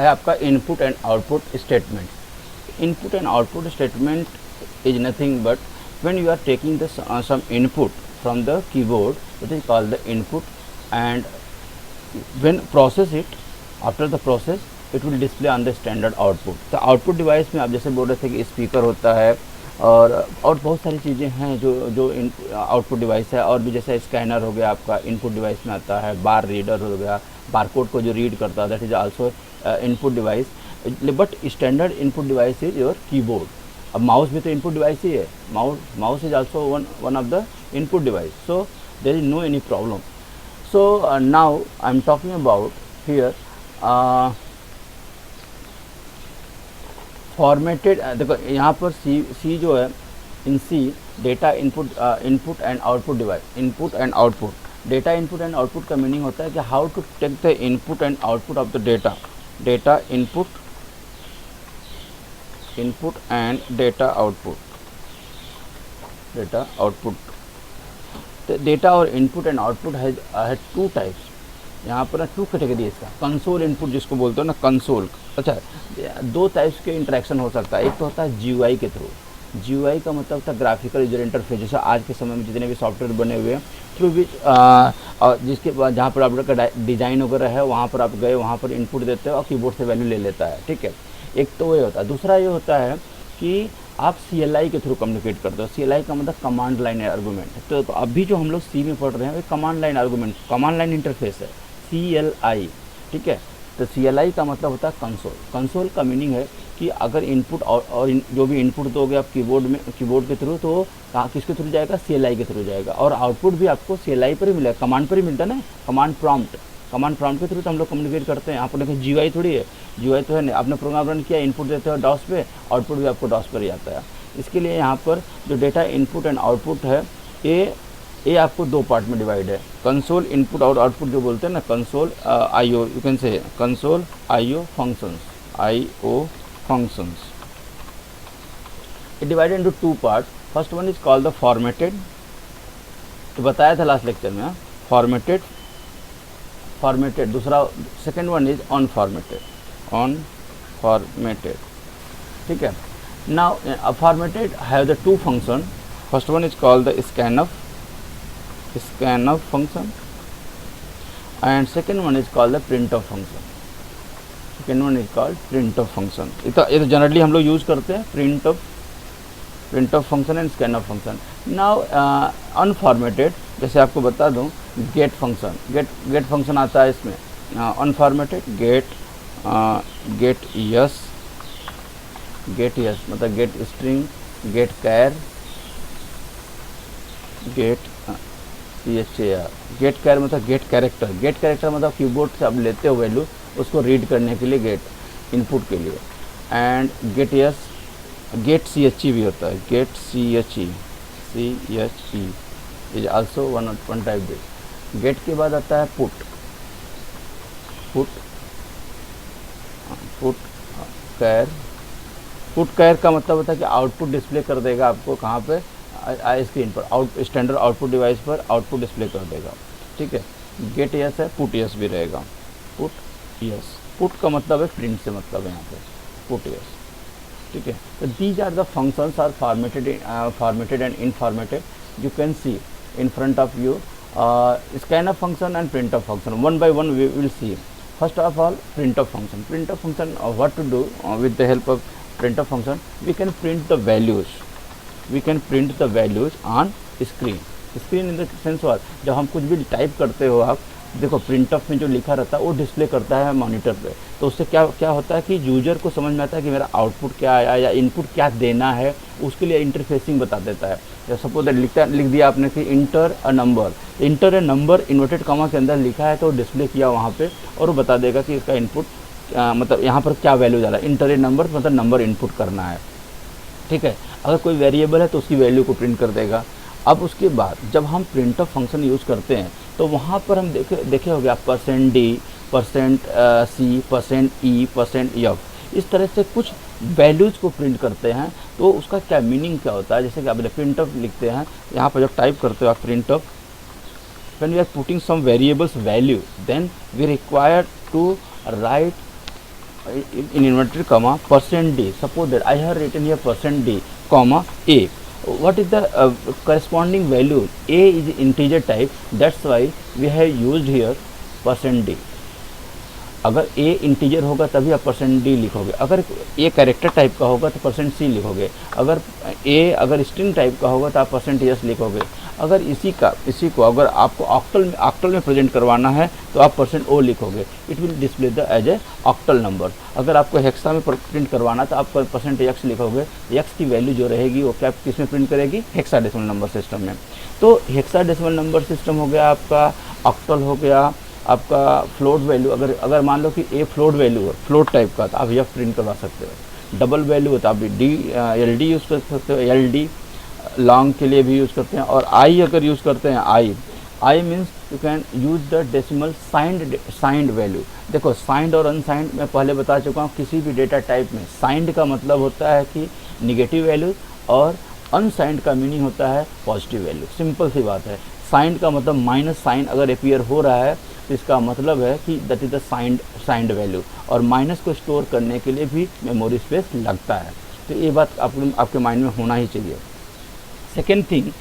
है आपका input and output statement. Input and output statement is nothing but when you are taking the some input from the keyboard, it is called the input, and when process it, after the process it will display on the standard output. तो output device में आप जैसे बोल रहे थे कि speaker होता है और बहुत सारी चीज़ें हैं जो आउटपुट डिवाइस है, और भी जैसे स्कैनर हो गया आपका इनपुट डिवाइस में आता है, बार रीडर हो गया, बारकोड को जो रीड करता है that is also input device. But standard input device is your keyboard. अब माउस भी तो इनपुट डिवाइस ही है, mouse is also one of the input device. So there is no any problem. So now I am talking about here formatted. देखो यहाँ पर C जो है, in C data input and output device, input and output. Data input and output का meaning होता है कि how to take the input and output of the data input and data output. तो डेटा और input and output है two types. यहाँ पर ना टू कैटेगरी इसका. कंसोल इनपुट जिसको बोलते हो ना, कंसोल. अच्छा, दो टाइप्स के इंटरेक्शन हो सकता है. एक तो होता है GUI के थ्रू. GUI का मतलब होता है ग्राफिकल यूजर इंटरफेस. जैसे आज के समय में जितने भी सॉफ्टवेयर बने हुए हैं थ्रू विच जिसके जहाँ पर आपका डिज़ाइन वगैरह है, वहाँ पर आप गए, वहाँ पर इनपुट देते हो और कीबोर्ड से वैल्यू ले लेता है. ठीक है, एक तो ये होता है. दूसरा ये होता है कि आप CLI के थ्रू कम्युनिकेट करते हो. CLI का मतलब कमांड लाइन आर्गूमेंट. तो अभी जो हम लोग सी में पढ़ रहे हैं वो command line argument, command line interface है, CLI. ठीक है, तो CLI का मतलब होता है कंसोल. कंसोल का मीनिंग है कि अगर इनपुट और जो भी इनपुट दोगे आप कीबोर्ड के थ्रू, तो किसके थ्रू जाएगा? CLI के थ्रू जाएगा. और आउटपुट भी आपको CLI पर ही मिलेगा, कमांड पर ही मिलता है ना, कमांड प्रॉम्प्ट के थ्रू तो हम लोग कम्युनिकेट करते हैं. यहाँ पर देखो GUI थोड़ी है, GUI तो है नहीं. आपने प्रोग्राम रन किया, इनपुट देते हो DOS पे, आउटपुट भी आपको DOS पर ही आता है. इसके लिए यहाँ पर जो डेटा इनपुट एंड आउटपुट है, ये आपको दो पार्ट में डिवाइड है. कंसोल इनपुट और आउटपुट जो बोलते हैं ना, कंसोल IO, यू कैन से console IO functions. It divided into two parts. First one is called the formatted. तो बताया था लास्ट लेक्चर में, फॉर्मेटेड. दूसरा सेकेंड वन इज अनफॉर्मेटेड. ठीक है. Now formatted have the two function. First one is called the scanf function, and second one is called the printf function. ये तो generally हम लोग यूज़ करते हैं, printf function and scanf function. Now unformatted, जैसे आपको बता दूं, गेट फंक्शन आता है इसमें. अनफॉर्मेटेड गेट यस मतलब गेट स्ट्रिंग, गेट कैर, गेट मतलब गेट कैरेक्टर मतलब कीबोर्ड से आप लेते हो वैल्यू, उसको रीड करने के लिए गेट, इनपुट के लिए. एंड गेट CHE भी होता है, get CHE is also one type get. Get के बाद आता है पुट कैर का मतलब होता है कि आउटपुट डिस्प्ले कर देगा आपको कहाँ पे, स्क्रीन पर, स्टैंडर्ड आउटपुट डिवाइस पर आउटपुट डिस्प्ले कर देगा. ठीक है, गेट यस है, पुट यस भी रहेगा. पुट का मतलब है प्रिंट से मतलब है यहाँ पे, पुट यस. ठीक है, तो these are the functions are formatted and informatted. You can see in front of you scanf function and printf function. One by one we will see. First of all, printf function. What to do with the help of printf function? We can print the values on screen in the sense what, जब हम कुछ भी type करते हो आप देखो, printf में जो लिखा रहता है वो डिस्प्ले करता है मॉनिटर पे. तो उससे क्या होता है कि यूजर को समझ में आता है कि मेरा आउटपुट क्या आया या इनपुट क्या देना है, उसके लिए इंटरफेसिंग बता देता है. सपोज लिख दिया आपने कि inter a number inverted comma के अंदर लिखा है, तो डिस्प्ले किया वहाँ पे, और वो बता देगा कि इसका इनपुट मतलब यहाँ पर क्या वैल्यू जा रहा है. इंटर ए नंबर मतलब नंबर इनपुट करना है. ठीक है, अगर कोई वेरिएबल है तो उसकी वैल्यू को प्रिंट कर देगा. अब उसके बाद जब हम प्रिंटफ फंक्शन यूज़ करते हैं तो वहाँ पर हम देखे होंगे आप %d, %c, %e, %f, इस तरह से कुछ वैल्यूज़ को प्रिंट करते हैं. तो उसका क्या मीनिंग क्या होता है, जैसे कि आप प्रिंटफ लिखते हैं, यहाँ पर जब टाइप करते हो आप printf, when we are putting some variables value, then we require to write in inverted comma %d. Suppose that I have written here %d comma a. What is the corresponding value? A is integer type, that's why we have used here %d. अगर a integer होगा तभी आप %d लिखोगे, अगर a character type का होगा तो %c लिखोगे, अगर a अगर स्ट्रिंग टाइप का होगा तो आप %s लिखोगे। अगर इसी को अगर आपको ऑक्टल में प्रेजेंट करवाना है तो आप %o लिखोगे, it will display the as a octal number. अगर आपको हेक्सा में प्रिंट करवाना तो आप %x लिखोगे, x की वैल्यू जो रहेगी वो क्या किस में प्रिंट करेगी, हेक्साडेसिमल नंबर सिस्टम में। तो हेक्साडेसिमल नंबर सिस्टम हो गया आपका, ऑक्टल हो गया आपका, फ्लोट वैल्यू अगर मान लो कि ए फ्लोट वैल्यू है, फ्लोट टाइप का, तो आप यह प्रिंट करवा सकते हो। डबल वैल्यू है तो आप एल डी यूज़ कर सकते हो, एल डी लॉन्ग के लिए भी यूज़ करते हैं। और आई अगर यूज़ करते हैं, I means you can use the decimal signed value. देखो साइंड और अनसाइंड मैं पहले बता चुका हूँ, किसी भी डेटा टाइप में साइंड का मतलब होता है कि निगेटिव वैल्यू और अनसाइंड का मीनिंग होता है पॉजिटिव वैल्यू। सिंपल सी बात है। साइंड का मतलब माइनस साइन अगर अपीयर हो रहा है तो इसका मतलब है कि that is the signed value, और माइनस को स्टोर करने के लिए भी मेमोरी स्पेस लगता है। तो ये बात आपके माइंड में होना ही चाहिए। सेकेंड थिंग,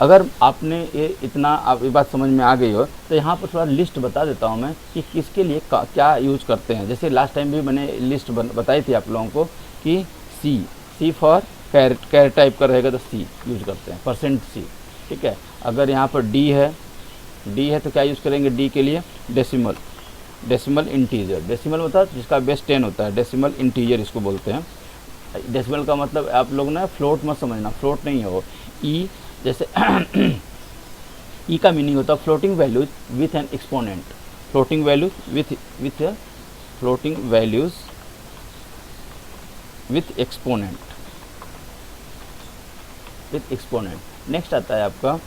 अगर आपने ये बात समझ में आ गई हो तो यहाँ पर थोड़ा लिस्ट बता देता हूँ मैं कि किसके लिए क्या यूज़ करते हैं। जैसे लास्ट टाइम भी मैंने लिस्ट बताई थी आप लोगों को कि सी फॉर कैर टाइप का रहेगा तो सी यूज करते हैं, %c, ठीक है। अगर यहाँ पर डी है तो क्या यूज़ करेंगे, डी के लिए डेसिमल इंटीजर। डेसिमल मतलब जिसका बेस 10 होता है, डेसिमल इंटीजर इसको बोलते हैं। डेसिमल का मतलब आप लोग ना फ्लोट मत समझना, फ्लोट नहीं है वो। ई जैसे ई का मीनिंग होता है floating values with an exponent, floating values with exponent. Next आता है आपका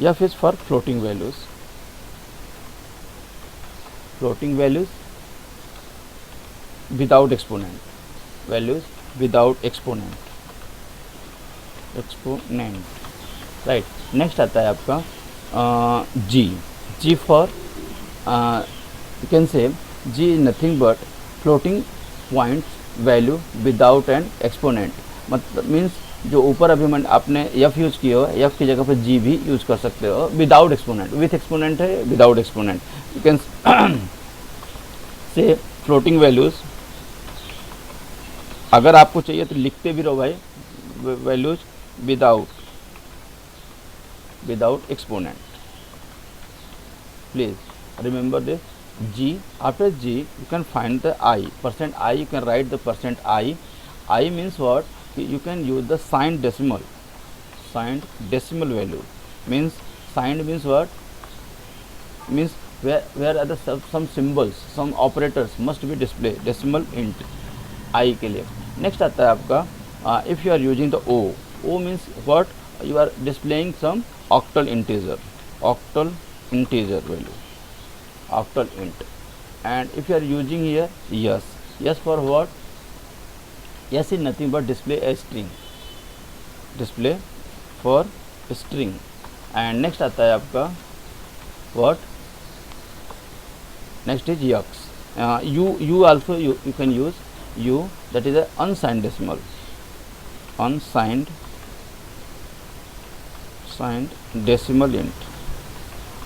F is for floating values without exponent, right. Next आता है आपका G for you can say G is nothing but floating points value without an exponent. मतलब means जो ऊपर अभी मैंने आपने एफ यूज़ किया हो, एफ की जगह पर जी भी यूज़ कर सकते हो, विदाउट एक्सपोनेंट। विथ एक्सपोनेंट है, विदाउट एक्सपोनेंट। यू कैन से फ्लोटिंग वैल्यूज़, अगर आपको चाहिए तो लिखते भी रहो भाई, values without exponent. Please remember this. G, after G you can find the I, %i, you can write the %i. I means what? You can use the signed decimal value. Means signed means what? Means where are the some symbols, some operators must be displayed, decimal int I के लिए। Next आता है आपका if you are using the O means what? You are displaying some octal integer value, octal int. And if you are using here yes for what? Yes is nothing but display a string, and next आता है आपका what? Next is yux. You also you can use u, that is a unsigned decimal, unsigned decimal int.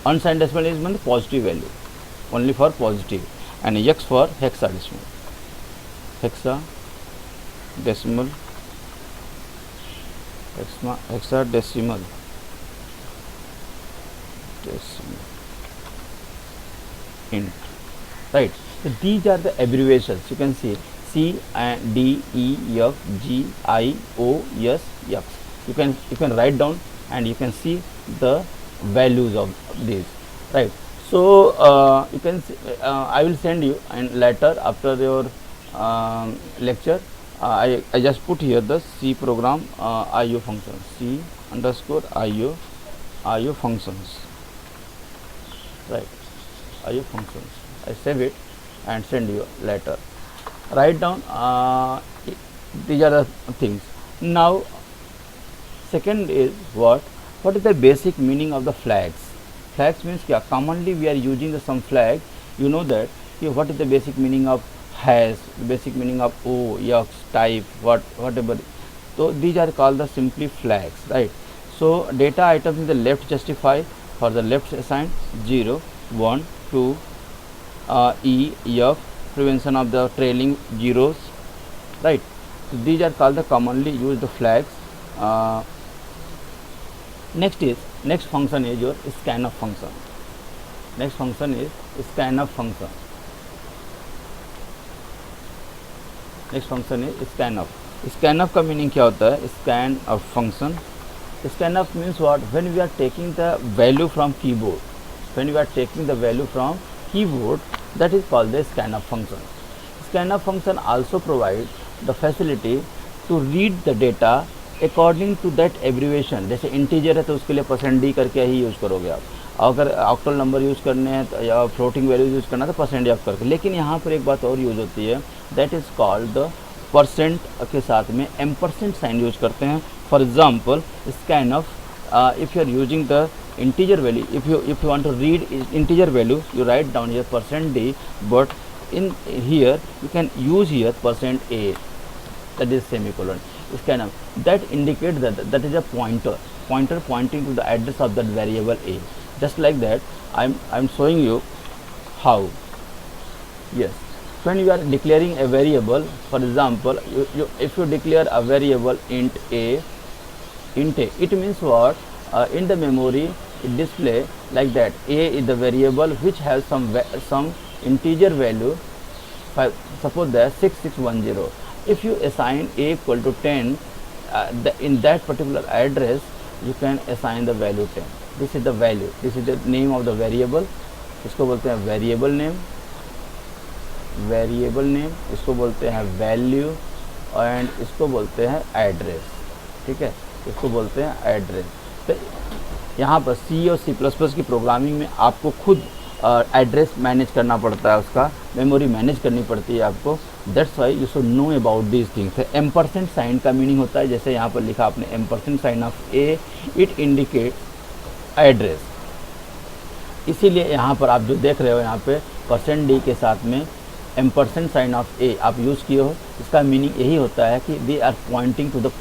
Unsigned decimal is meant positive value, only for positive, and x for hexadecimal int, right? So these are the abbreviations. You can see C and D, E, F, G, I, O, S, X. You can write down and you can see the values of these, right? So you can see, I will send you, and later after your lecture I just put here the C program IO function, C_IO functions, right? IO functions. I save it and send you later. Write down these are the things. Now second is what is the basic meaning of the flags? Flags means क्या? Commonly we are using some flag. You know that what is the basic meaning of has, basic meaning of O, X, type, whatever. So these are called the simply flags, right? So data items in the left justify, for the left assign 0, 1, 2, E, F, prevention of the trailing zeros, right? So these are called the commonly used flags. Next function is your scanf function. Next function is scanf function. Next function है scanf. Scanf का meaning क्या होता है? Scanf function, scanf means what? When we are taking the value from keyboard, when we are taking the value from keyboard, that is called the scanf function. Scanf function also provide the facility to read the data according to that abbreviation. जैसे integer है तो उसके लिए %d करके ही use करोगे आप. अगर octal number use करने हैं तो या फ्लोटिंग वैल्यू यूज़ करना है तो %f करके. लेकिन यहाँ पर एक बात और यूज़ होती है, that is called the percent के साथ में एम्परसेंट साइन यूज करते हैं. For example scanf, if you are using the integer value, if you want to read integer value, you write down here %d, but in here you can use here %a, that is semicolon. Scanf that indicate that is a pointer pointing to the address of that variable a. Just like that, I'm showing you how. Yes, when you are declaring a variable, for example, if you declare a variable int a, it means what? In the memory it display like that. A is the variable which has some integer value, suppose that 6610. If you assign a equal to 10, in that particular address you can assign the value 10. This is the value, this is the name of the variable. इसको बोलते हैं variable name, इसको बोलते हैं value, and इसको बोलते हैं address. ठीक है, इसको बोलते हैं एड्रेस. तो यहाँ पर C और C++ की प्रोग्रामिंग में आपको खुद एड्रेस मैनेज करना पड़ता है, उसका मेमोरी मैनेज करनी पड़ती है आपको. That's why you should know about these things. Ampersand sign का मीनिंग होता है, जैसे यहाँ पर लिखा आपने ampersand sign of a, it indicate address. इसीलिए यहाँ पर आप जो देख रहे हो यहाँ पे %d के साथ में एम्परसेंट साइन ऑफ ए आप यूज़ किए हो. इसका मीनिंग यही होता है कि they are pointing to the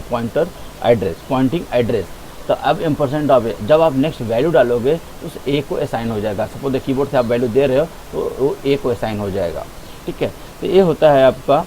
pointer address, pointing address. तो अब एम्परसेंट ऑफ ए, जब आप नेक्स्ट वैल्यू डालोगे तो उस ए को असाइन हो जाएगा. सपोज कीबोर्ड से आप वैल्यू दे रहे हो तो वो ए को असाइन हो जाएगा. ठीक है, तो ये होता है आपका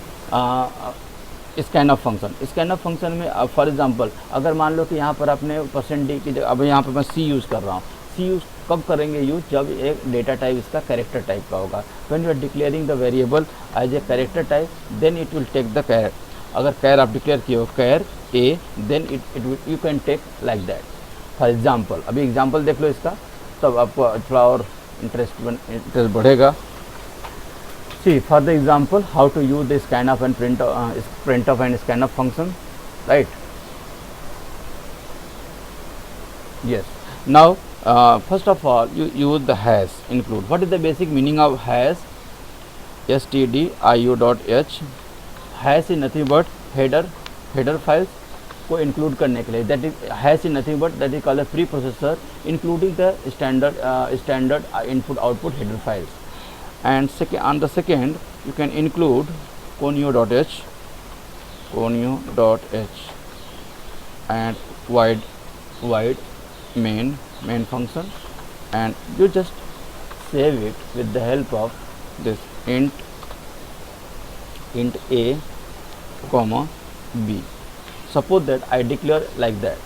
स्कैनअप फंक्शन. स्कैनअप फंक्शन में फॉर एग्जांपल अगर मान लो कि यहाँ पर आपने %d की जगह, अब यहाँ पर मैं C यूज़ कर रहा हूँ. C यूज़ कब करेंगे यूज? जब एक डेटा टाइप इसका कैरेक्टर टाइप का होगा. When you are declaring the variable as a character type, then it will take the char. अगर कैर आप डिक्लेयर किए हो char a, then it you can take like that. For example अभी example देख लो इसका, तब आपको थोड़ा और इंटरेस्ट बढ़ेगा. See for the example how to use the scanf and printf and scanf function, right? Yes. Now first of all you use the hash include. What is the basic meaning of hash? stdio.h. hash is nothing but header files को include करने के लिए. That is hash is nothing but that is called pre processor including the standard input output header files. And on the second you can include conio.h and void main function, and you just save it with the help of this int a comma b. Suppose that I declare like that,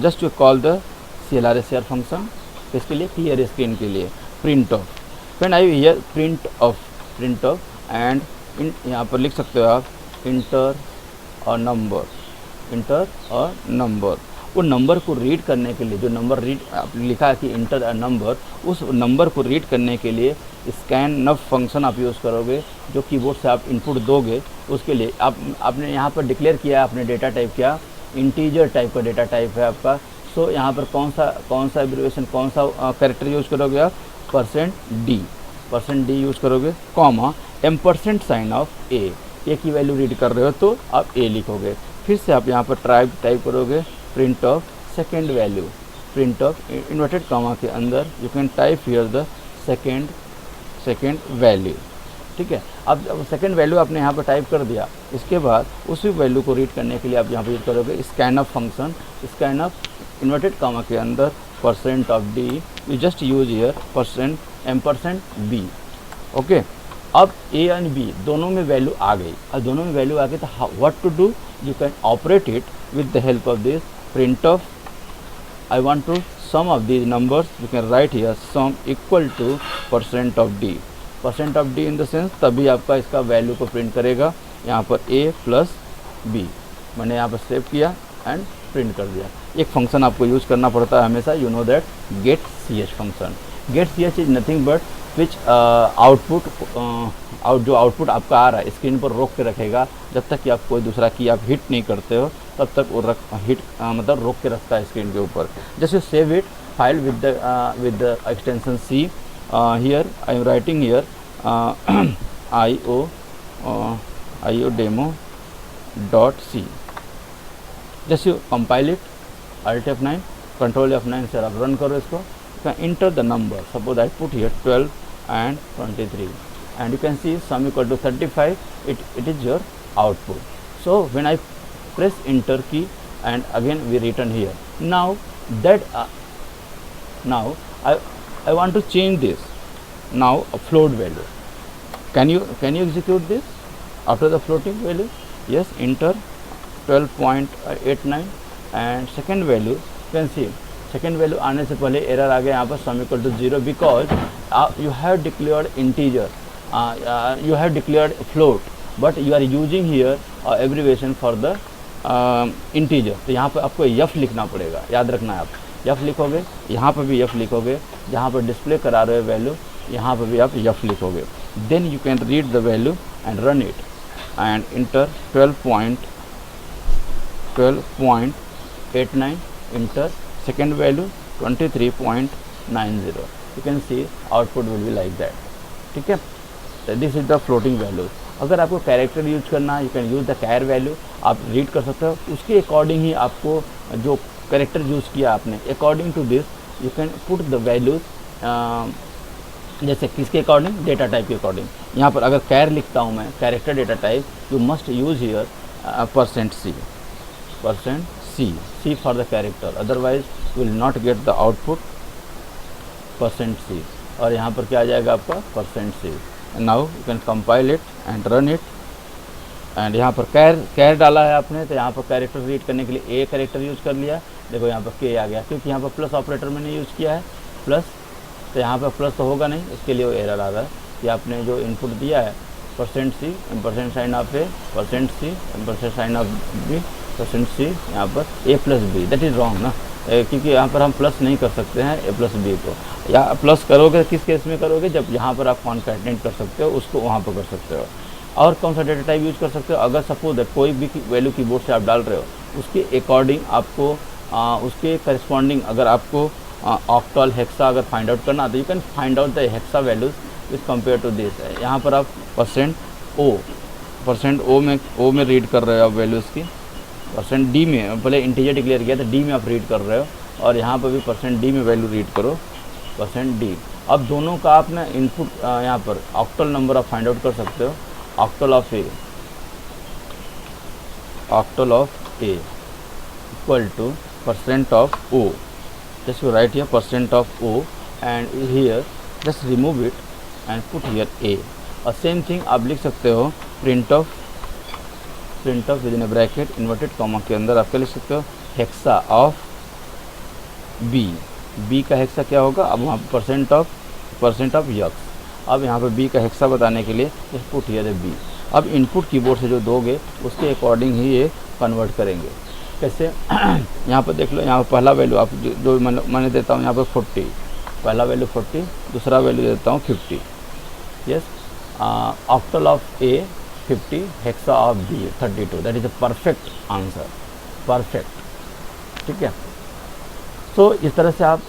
just you call the clrsr function. इसके लिए clear screen के लिए printf. When I here printf and यहाँ पर लिख सकते हो आप इंटर और नंबर. वो नंबर को रीड करने के लिए, जो नंबर रीड लिखा है कि इंटर अ नंबर, उस नंबर को रीड करने के लिए स्कैनफ फंक्शन आप यूज़ करोगे. जो कीबोर्ड से आप इनपुट दोगे उसके लिए आपने यहाँ पर डिक्लेयर किया है, आपने डेटा टाइप क्या, इंटीजर टाइप का डेटा टाइप है आपका. सो यहाँ पर कौन सा एब्रिविएशन, कौन सा कैरेक्टर यूज़ करोगे आप? %d यूज़ करोगे, कॉमा एम्परसेंट साइन ऑफ ए की वैल्यू रीड कर रहे हो तो आप ए लिखोगे. फिर से आप यहाँ पर टाइप करोगे printf second value, printf inverted comma के अंदर you can type here the second value. ठीक है। अब सेकंड वैल्यू आपने यहाँ पर टाइप कर दिया, इसके बाद उसी वैल्यू को रीड करने के लिए आप यहाँ पर यूज करोगे scanf function, scanf inverted comma के अंदर percent of D, you just use here percent %b। Okay, अब ए एंड बी दोनों में वैल्यू आ गई, और दोनों में वैल्यू आ गई तो what to do, you can operate it with the help of this printf I want to sum of these numbers, you can write here sum equal to % of d, % of d in the sense तभी आपका इसका value को print करेगा। यहाँ पर a plus b मैंने यहाँ पर सेव किया एंड प्रिंट कर दिया। एक फंक्शन आपको यूज करना पड़ता है हमेशा, you know that get ch function. Get ch is nothing but which output जो आउटपुट आपका आ रहा है स्क्रीन पर रोक के रखेगा, जब तक कि आप कोई दूसरा की आप हिट नहीं करते हो तब तक वो मतलब रोक के रखता है स्क्रीन के ऊपर। Just you save it file with the extension C, here I am writing here io demo dot C. Just you compile it, Alt F9, Control F9 से आप रन करो इसको, enter the number, suppose I put here 12 and 23 and you can see sum equal to 35, it is your output. So when I press enter key and again we return here, now that now I want to change this, now a float value. Can you execute this after the floating value? Yes, enter 12.89 and second value, you can see second value आने से पहले error आ गया यहाँ पर sum equal to 0 because you have declared integer, you have declared float but you are using here abbreviation for the integer. तो यहाँ पर आपको यफ लिखना पड़ेगा, याद रखना है आप यफ लिखोगे, यहाँ पर भी यफ लिखोगे, जहाँ पर डिस्प्ले करा रहे हो वैल्यू यहाँ पर भी आप यफ लिखोगे, then you can read the value and run it and enter 12.89 enter second value 23.90, you can see output will be like that, ठीक है। तो this is the floating value. अगर आपको कैरेक्टर यूज करना है, you can use the char value, आप read कर सकते हो, उसके अकॉर्डिंग ही आपको जो कैरेक्टर यूज़ किया आपने according to this you can put the values, जैसे किसके अकॉर्डिंग, डेटा टाइप के अकॉर्डिंग। यहाँ पर अगर कैर लिखता हूँ मैं, character data type, you must use here %c for the character, otherwise you will not get the output %c, और यहाँ पर क्या आ जाएगा आपका %c। now you can compile it and run it and यहाँ पर कैर डाला है आपने, तो यहाँ पर कैरेक्टर रीड करने के लिए a कैरेक्टर यूज कर लिया, देखो यहाँ पर k आ गया, क्योंकि यहाँ पर प्लस ऑपरेटर मैंने यूज़ किया है प्लस, तो यहाँ पर प्लस तो होगा नहीं, इसके लिए वो एरर आ रहा है कि आपने जो इनपुट दिया है %c ampersand sign of a, %c ampersand sign of b, %c यहाँ पर a plus B, that is wrong ना, क्योंकि यहाँ पर हम प्लस नहीं कर सकते हैं a प्लस बी को, या प्लस करोगे किस केस में करोगे, जब यहाँ पर आप कॉन्कैटिनेट कर सकते हो उसको वहाँ पर कर सकते हो। और कौन सा डेटा टाइप यूज कर सकते हो, अगर सपोज दैट कोई भी वैल्यू कीबोर्ड से आप डाल रहे हो उसके अकॉर्डिंग आपको उसके करस्पॉन्डिंग, अगर आपको ऑक्टल हेक्सा अगर फाइंड आउट करना तो you can find out the hexa values with compare to this. यहाँ पर आप %o में रीड कर रहे हो आप वैल्यूज़ की, %d में पहले इंटीजर डिक्लेयर किया था, d में आप रीड कर रहे हो, और यहाँ पर भी %d में वैल्यू रीड करो %d। अब दोनों का आप ना इनपुट यहाँ पर ऑक्टल नंबर आप फाइंड आउट कर सकते हो, octal of a equal to %of o, just you write here %of o and here just remove it and put here a, और सेम थिंग आप लिख सकते हो print of with in bracket inverted comma के अंदर आप क्या लिख सकते हो, हेक्सा ऑफ b का हेक्सा क्या होगा, अब वहाँ % ऑफ यक्स, अब यहाँ पर b का हेक्सा बताने के लिए जस्ट पुट हियर b। अब इनपुट कीबोर्ड से जो दोगे उसके अकॉर्डिंग ही ये कन्वर्ट करेंगे। कैसे, यहाँ पर देख लो, यहाँ पर पहला वैल्यू आप जो मैंने देता हूँ यहाँ पर 40, पहला वैल्यू 40, दूसरा वैल्यू देता हूँ 50, yes, octal of a 50, hexa of b 32, that is a perfect answer, perfect, ठीक है। तो इस तरह से आप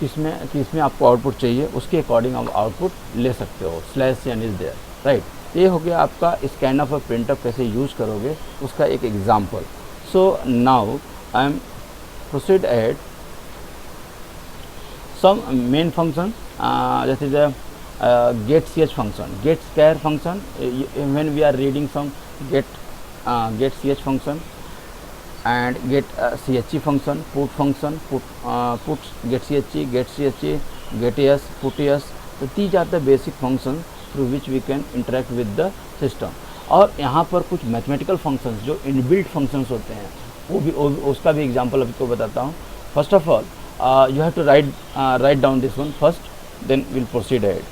किसमें आपको आउटपुट चाहिए उसके अकॉर्डिंग आप आउटपुट ले सकते हो, /n इज देयर, राइट। ये हो गया आपका स्कैन ऑफ और प्रिंट ऑफ कैसे यूज करोगे उसका एक example. So now I am proceed at some main function, जैसे get ch function, get char function, when we are reading some get ch function, and get che function, put function, put get che, get yes, put yes. So these are the basic functions through which we can interact with the system. और यहाँ पर कुछ mathematical functions जो inbuilt functions होते हैं उसका भी example आपको बताता हूँ. First of all you have to write down this one first, then will proceed add.